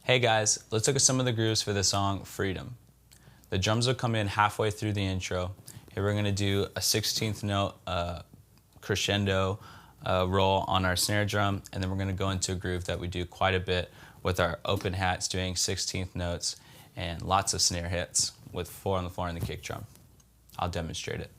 Hey guys, let's look at some of the grooves for the song Freedom. The drums will come in halfway through the intro. Here we're going to do a 16th note crescendo roll on our snare drum, and then we're going to go into a groove that we do quite a bit with our open hats doing 16th notes and lots of snare hits with 4 on the floor and the kick drum. I'll demonstrate it.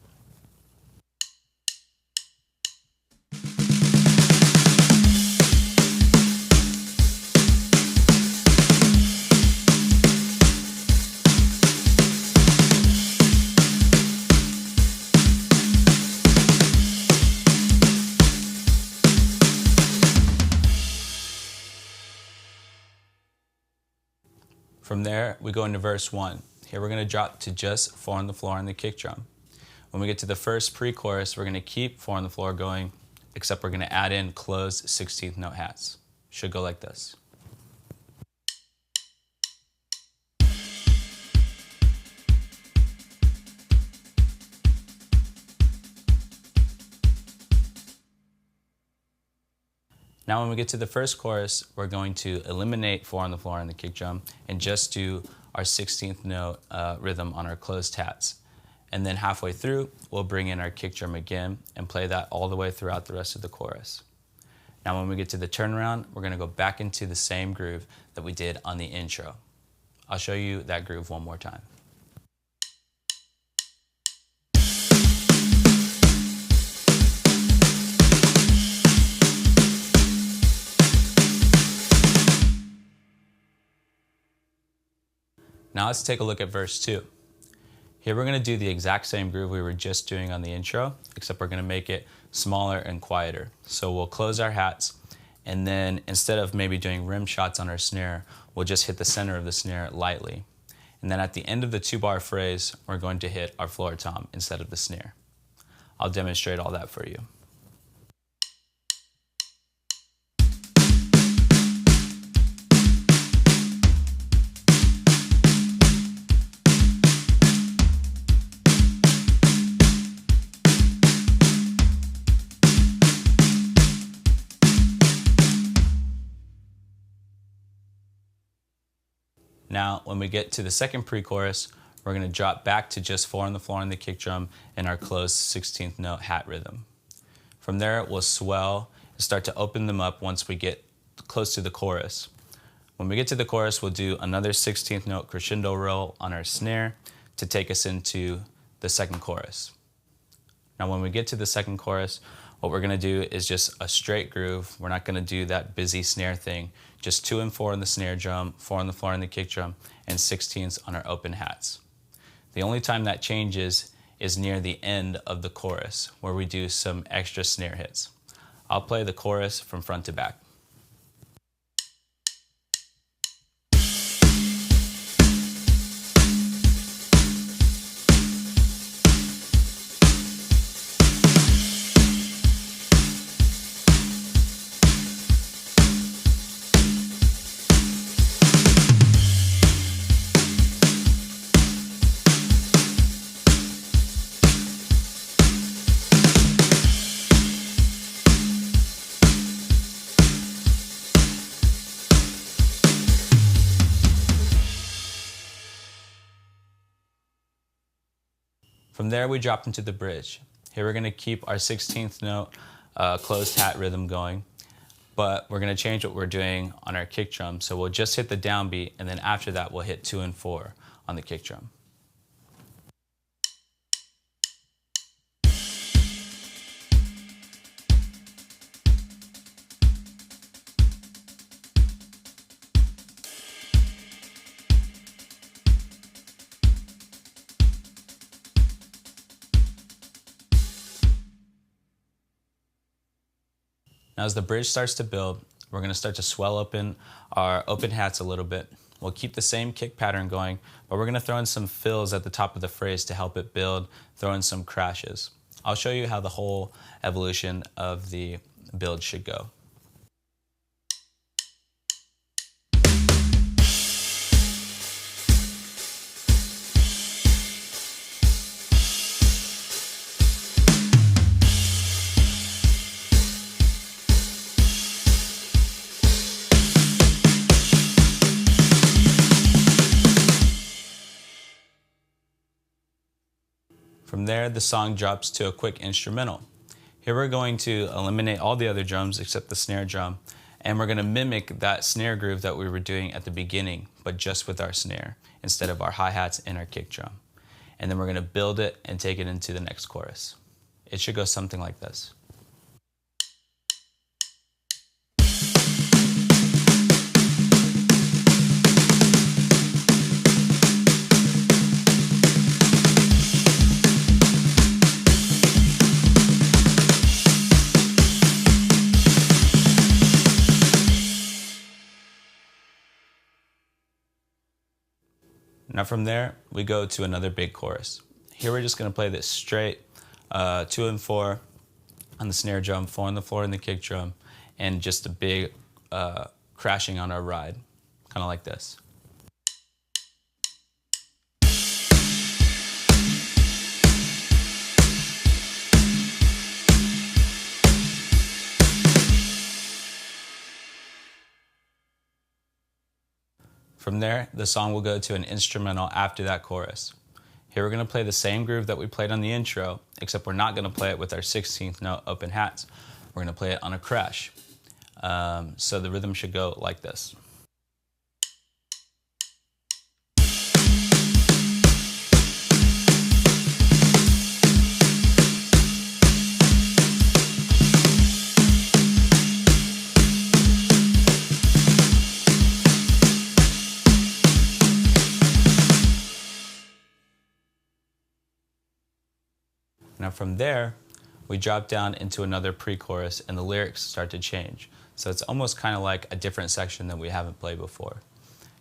From there, we go into verse 1. Here we're going to drop to just 4 on the floor and the kick drum. When we get to the first pre-chorus, we're going to keep 4 on the floor going, except we're going to add in closed 16th note hats. Should go like this. Now when we get to the first chorus, we're going to eliminate 4 on the floor and the kick drum and just do our 16th note rhythm on our closed hats. And then halfway through, we'll bring in our kick drum again and play that all the way throughout the rest of the chorus. Now when we get to the turnaround, we're going to go back into the same groove that we did on the intro. I'll show you that groove one more time. Now let's take a look at verse 2. Here we're going to do the exact same groove we were just doing on the intro, except we're going to make it smaller and quieter. So we'll close our hats, and then instead of maybe doing rim shots on our snare, we'll just hit the center of the snare lightly. And then at the end of the 2-bar phrase, we're going to hit our floor tom instead of the snare. I'll demonstrate all that for you. Now, when we get to the second pre-chorus, we're going to drop back to just 4 on the floor and the kick drum and our closed 16th note hat rhythm. From there, we'll swell and start to open them up once we get close to the chorus. When we get to the chorus, we'll do another 16th note crescendo roll on our snare to take us into the second chorus. Now, when we get to the second chorus, what we're going to do is just a straight groove. We're not going to do that busy snare thing. Just 2 and 4 on the snare drum, 4 on the floor and the kick drum, and 16ths on our open hats. The only time that changes is near the end of the chorus, where we do some extra snare hits. I'll play the chorus from front to back. From there, we drop into the bridge. Here we're going to keep our 16th note closed hat rhythm going, but we're going to change what we're doing on our kick drum. So we'll just hit the downbeat, and then after that, we'll hit 2 and 4 on the kick drum. Now as the bridge starts to build, we're going to start to swell open our open hats a little bit. We'll keep the same kick pattern going, but we're going to throw in some fills at the top of the phrase to help it build, throw in some crashes. I'll show you how the whole evolution of the build should go. From there, the song drops to a quick instrumental. Here we're going to eliminate all the other drums except the snare drum, and we're going to mimic that snare groove that we were doing at the beginning, but just with our snare instead of our hi-hats and our kick drum. And then we're going to build it and take it into the next chorus. It should go something like this. Now from there, we go to another big chorus. Here we're just going to play this straight 2 and 4 on the snare drum, 4 on the floor in the kick drum, and just a big crashing on our ride, kind of like this. From there, the song will go to an instrumental after that chorus. Here we're going to play the same groove that we played on the intro, except we're not going to play it with our 16th note open hats. We're going to play it on a crash. So the rhythm should go like this. Now from there, we drop down into another pre-chorus and the lyrics start to change. So it's almost kind of like a different section that we haven't played before.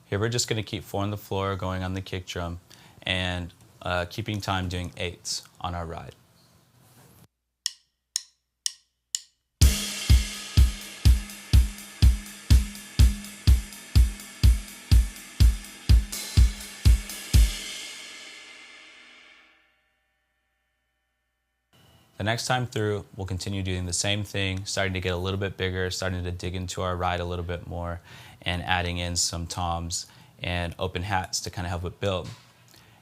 Here we're just going to keep 4 on the floor going on the kick drum and keeping time doing 8s on our ride. The next time through, we'll continue doing the same thing, starting to get a little bit bigger, starting to dig into our ride a little bit more, and adding in some toms and open hats to kind of help it build.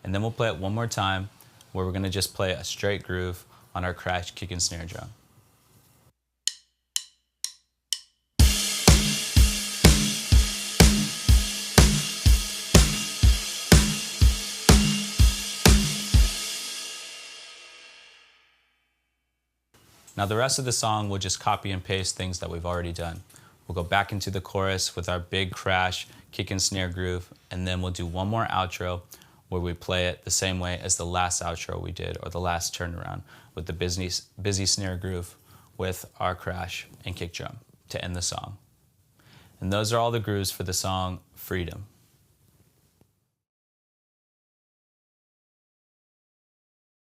And then we'll play it one more time, where we're going to just play a straight groove on our crash, kick, and snare drum. Now the rest of the song, we'll just copy and paste things that we've already done. We'll go back into the chorus with our big crash, kick and snare groove, and then we'll do one more outro where we play it the same way as the last outro we did, or the last turnaround, with the busy snare groove with our crash and kick drum to end the song. And those are all the grooves for the song Freedom.